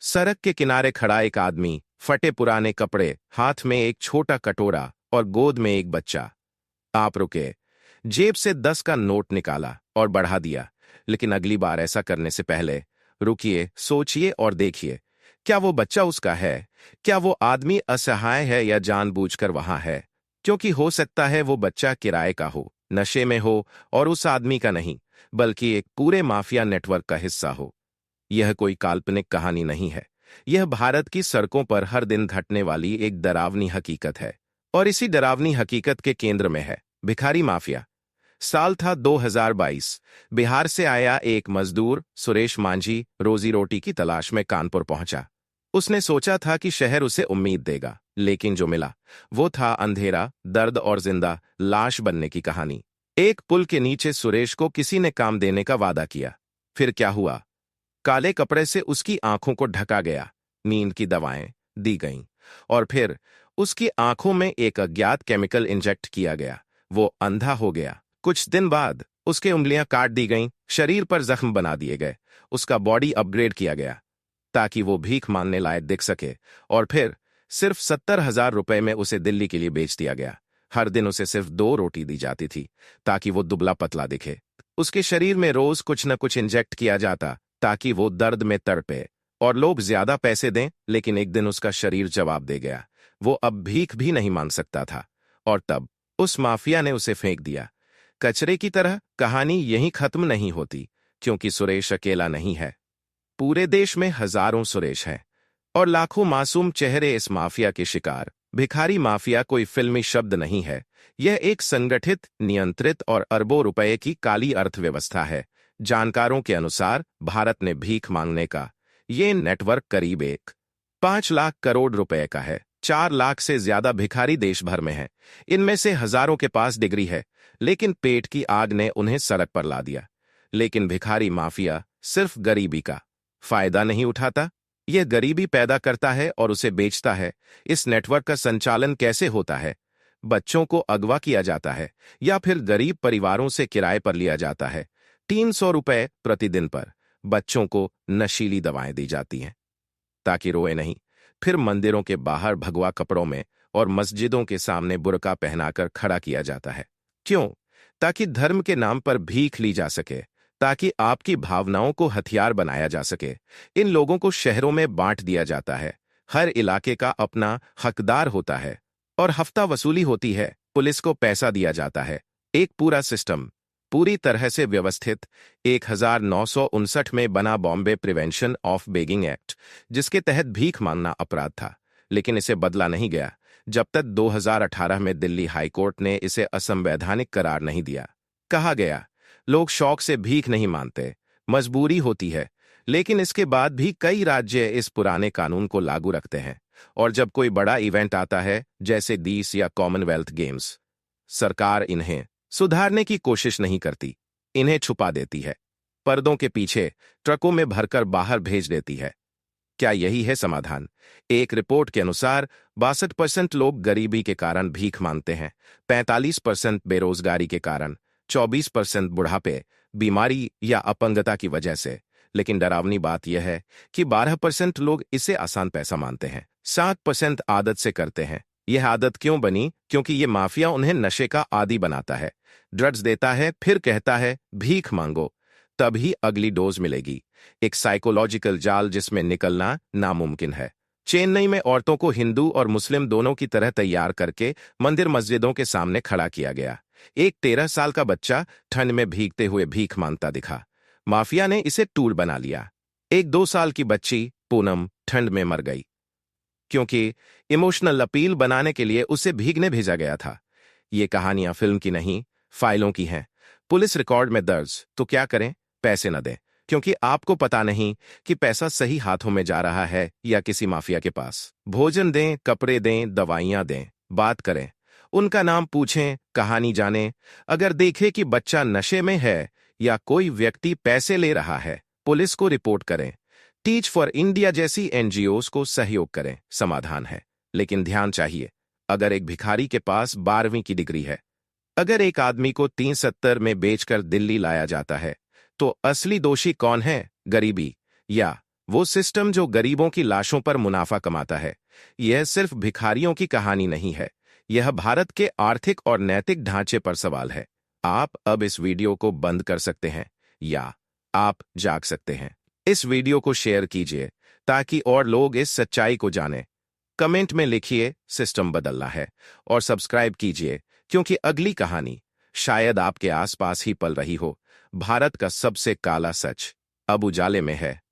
सड़क के किनारे खड़ा एक आदमी, फटे पुराने कपड़े, हाथ में एक छोटा कटोरा और गोद में एक बच्चा। आप रुके। जेब से 10 का नोट निकाला और बढ़ा दिया। लेकिन अगली बार ऐसा करने से पहले रुकिए, सोचिए और देखिए, क्या वो बच्चा उसका है? क्या वो आदमी असहाय है या जानबूझकर वहां है? क्योंकि हो सकता है वो बच्चा किराए का हो, नशे में हो और उस आदमी का नहीं, बल्कि एक पूरे माफिया नेटवर्क का हिस्सा हो। यह कोई काल्पनिक कहानी नहीं है। यह भारत की सड़कों पर हर दिन घटने वाली एक डरावनी हकीकत है। और इसी डरावनी हकीकत के केंद्र में है भिखारी माफिया। साल था 2022। बिहार से आया एक मजदूर सुरेश मांझी रोजी रोटी की तलाश में कानपुर पहुंचा। उसने सोचा था कि शहर उसे उम्मीद देगा, लेकिन जो मिला वो था अंधेरा, दर्द और जिंदा लाश बनने की कहानी। एक पुल के नीचे सुरेश को किसी ने काम देने का वादा किया। फिर क्या हुआ? काले कपड़े से उसकी आंखों को ढका गया, नींद की दवाएं दी गईं, और फिर उसकी आंखों में एक अज्ञात केमिकल इंजेक्ट किया गया। वो अंधा हो गया। कुछ दिन बाद उसके उंगलियां काट दी गईं, शरीर पर जख्म बना दिए गए, उसका बॉडी अपग्रेड किया गया ताकि वो भीख मांगने लायक दिख सके। और फिर सिर्फ 70,000 रुपए में उसे दिल्ली के लिए बेच दिया गया। हर दिन उसे सिर्फ 2 रोटी दी जाती थी ताकि वो दुबला पतला दिखे। उसके शरीर में रोज कुछ न कुछ इंजेक्ट किया जाता ताकि वो दर्द में तड़पे। और लोग ज्यादा पैसे दें, लेकिन एक दिन उसका शरीर जवाब दे गया। वो अब भीख भी नहीं मांग सकता था। और तब उस माफिया ने उसे फेंक दिया कचरे की तरह। कहानी यहीं खत्म नहीं होती, क्योंकि सुरेश अकेला नहीं है। पूरे देश में हजारों सुरेश हैं और लाखों मासूम चेहरे इस माफिया के शिकार। भिखारी माफिया कोई फिल्मी शब्द नहीं है। यह एक संगठित, नियंत्रित और अरबों रुपए की काली अर्थव्यवस्था है। जानकारों के अनुसार भारत में भीख मांगने का ये नेटवर्क करीब 1.5 लाख करोड़ रुपए का है। 4 लाख से ज्यादा भिखारी देश भर में हैं। इनमें से हजारों के पास डिग्री है, लेकिन पेट की आग ने उन्हें सड़क पर ला दिया। लेकिन भिखारी माफिया सिर्फ गरीबी का फायदा नहीं उठाता, यह गरीबी पैदा करता है और उसे बेचता है। इस नेटवर्क का संचालन कैसे होता है? बच्चों को अगवा किया जाता है या फिर गरीब परिवारों से किराए पर लिया जाता है। 300 रुपए प्रतिदिन पर बच्चों को नशीली दवाएं दी जाती हैं ताकि रोए नहीं। फिर मंदिरों के बाहर भगवा कपड़ों में और मस्जिदों के सामने बुर्का पहनाकर खड़ा किया जाता है। क्यों? ताकि धर्म के नाम पर भीख ली जा सके, ताकि आपकी भावनाओं को हथियार बनाया जा सके। इन लोगों को शहरों में बांट दिया जाता है। हर इलाके का अपना हकदार होता है और हफ्ता वसूली होती है। पुलिस को पैसा दिया जाता है। एक पूरा सिस्टम, पूरी तरह से व्यवस्थित। 1959 में बना Bombay prevention of begging act, जिसके तहत भीख मांगना अपराध था, लेकिन इसे बदला नहीं गया जब तक 2018 में दिल्ली हाईकोर्ट ने इसे असंवैधानिक करार नहीं दिया। कहा गया, लोग शौक से भीख नहीं मांगते, मजबूरी होती है। लेकिन इसके बाद भी कई राज्य इस पुराने कानून को लागू रखते हैं। और जब कोई बड़ा इवेंट आता है, जैसे दीस या कॉमनवेल्थ गेम्स, सरकार इन्हें सुधारने की कोशिश नहीं करती, इन्हें छुपा देती है, पर्दों के पीछे ट्रकों में भरकर बाहर भेज देती है। क्या यही है समाधान? एक रिपोर्ट के अनुसार 62% लोग गरीबी के कारण भीख मांगते हैं, 45% बेरोजगारी के कारण, 24% बुढ़ापे, बीमारी या अपंगता की वजह से। लेकिन डरावनी बात यह है कि 12% लोग इसे आसान पैसा मानते हैं, 7% आदत से करते हैं। यह आदत क्यों बनी? क्योंकि ये माफिया उन्हें नशे का आदी बनाता है, ड्रग्स देता है, फिर कहता है भीख मांगो, तभी अगली डोज मिलेगी। एक साइकोलॉजिकल जाल जिसमें निकलना नामुमकिन है। चेन्नई में औरतों को हिंदू और मुस्लिम दोनों की तरह तैयार करके मंदिर मस्जिदों के सामने खड़ा किया गया। एक 13 साल का बच्चा ठंड में भीगते हुए भीख मांगता दिखा। माफिया ने इसे टूल बना लिया। एक 2 साल की बच्ची पूनम ठंड में मर गई क्योंकि इमोशनल अपील बनाने के लिए उसे भीगने भेजा गया था। ये कहानियां फिल्म की नहीं, फाइलों की हैं, पुलिस रिकॉर्ड में दर्ज। तो क्या करें? पैसे न दें, क्योंकि आपको पता नहीं कि पैसा सही हाथों में जा रहा है या किसी माफिया के पास। भोजन दें, कपड़े दें, दवाइयां दें, बात करें, उनका नाम पूछें, कहानी जानें। अगर देखें कि बच्चा नशे में है या कोई व्यक्ति पैसे ले रहा है, पुलिस को रिपोर्ट करें। टीच फॉर इंडिया जैसी एनजीओज को सहयोग करें। समाधान है, लेकिन ध्यान चाहिए। अगर एक भिखारी के पास 12वीं की डिग्री है, अगर एक आदमी को 370 में बेचकर दिल्ली लाया जाता है, तो असली दोषी कौन है? गरीबी या वो सिस्टम जो गरीबों की लाशों पर मुनाफा कमाता है। यह सिर्फ भिखारियों की कहानी नहीं है, यह भारत के आर्थिक और नैतिक ढांचे पर सवाल है। आप अब इस वीडियो को बंद कर सकते हैं या आप जाग सकते हैं। इस वीडियो को शेयर कीजिए ताकि और लोग इस सच्चाई को जानें। कमेंट में लिखिए सिस्टम बदलना है और सब्सक्राइब कीजिए क्योंकि अगली कहानी शायद आपके आसपास ही पल रही हो। भारत का सबसे काला सच अब उजाले में है।